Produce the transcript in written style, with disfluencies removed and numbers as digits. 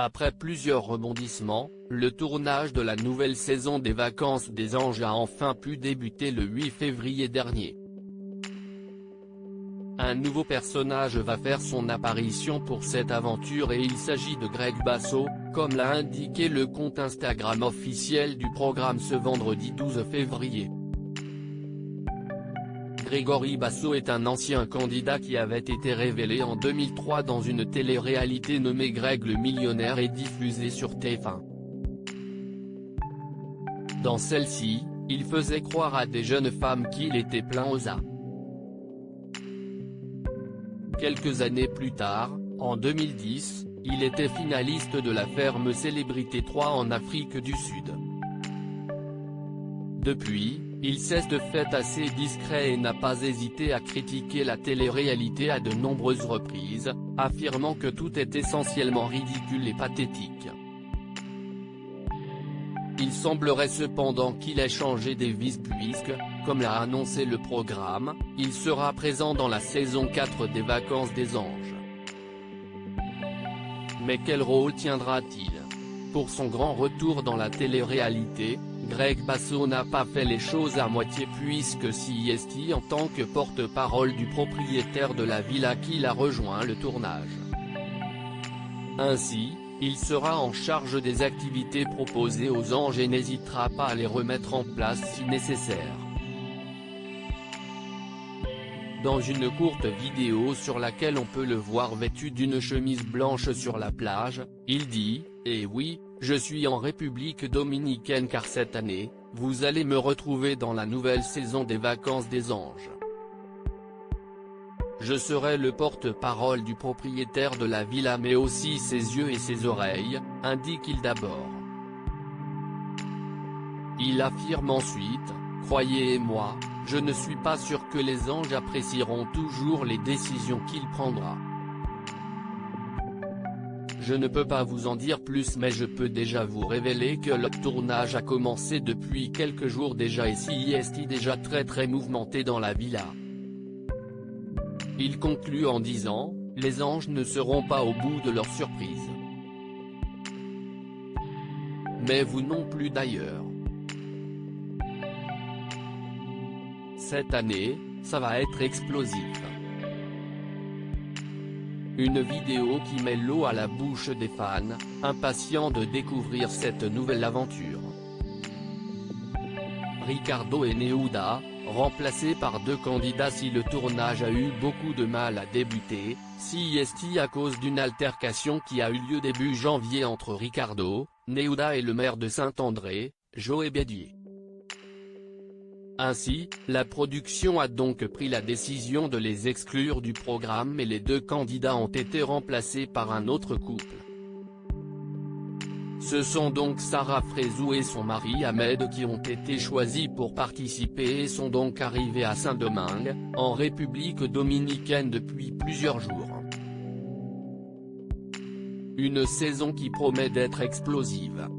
Après plusieurs rebondissements, le tournage de la nouvelle saison des Vacances des Anges a enfin pu débuter le 8 février dernier. Un nouveau personnage va faire son apparition pour cette aventure et il s'agit de Greg Basso, comme l'a indiqué le compte Instagram officiel du programme ce vendredi 12 février. Grégory Basso est un ancien candidat qui avait été révélé en 2003 dans une télé-réalité nommée Greg le Millionnaire et diffusée sur TF1. Dans celle-ci, il faisait croire à des jeunes femmes qu'il était plein aux as. Quelques années plus tard, en 2010, il était finaliste de la Ferme Célébrité 3 en Afrique du Sud. Depuis, il cesse de fait assez discret et n'a pas hésité à critiquer la télé-réalité à de nombreuses reprises, affirmant que tout est essentiellement ridicule et pathétique. Il semblerait cependant qu'il ait changé des vis puisque, comme l'a annoncé le programme, il sera présent dans la saison 4 des Vacances des Anges. Mais quel rôle tiendra-t-il ? Pour son grand retour dans la télé-réalité, Greg Basso n'a pas fait les choses à moitié puisque CIST en tant que porte-parole du propriétaire de la villa qu'il a rejoint le tournage. Ainsi, il sera en charge des activités proposées aux Anges et n'hésitera pas à les remettre en place si nécessaire. Dans une courte vidéo sur laquelle on peut le voir vêtu d'une chemise blanche sur la plage, il dit « Eh oui, je suis en République dominicaine car cette année, vous allez me retrouver dans la nouvelle saison des Vacances des Anges. Je serai le porte-parole du propriétaire de la villa mais aussi ses yeux et ses oreilles », indique-t-il d'abord. Il affirme ensuite « Croyez-moi, je ne suis pas sûr que les Anges apprécieront toujours les décisions qu'il prendra. Je ne peux pas vous en dire plus mais je peux déjà vous révéler que le tournage a commencé depuis quelques jours déjà et CIST déjà très mouvementé dans la villa. » Il conclut en disant « Les Anges ne seront pas au bout de leur surprise. Mais vous non plus d'ailleurs. Cette année, ça va être explosif. » Une vidéo qui met l'eau à la bouche des fans, impatients de découvrir cette nouvelle aventure. Ricardo et Neuda, remplacés par deux candidats si le tournage a eu beaucoup de mal à débuter, CIST à cause d'une altercation qui a eu lieu début janvier entre Ricardo, Neuda et le maire de Saint-André, Joe Bédier. Ainsi, la production a donc pris la décision de les exclure du programme et les deux candidats ont été remplacés par un autre couple. Ce sont donc Sarah Frézou et son mari Ahmed qui ont été choisis pour participer et sont donc arrivés à Saint-Domingue, en République dominicaine depuis plusieurs jours. Une saison qui promet d'être explosive.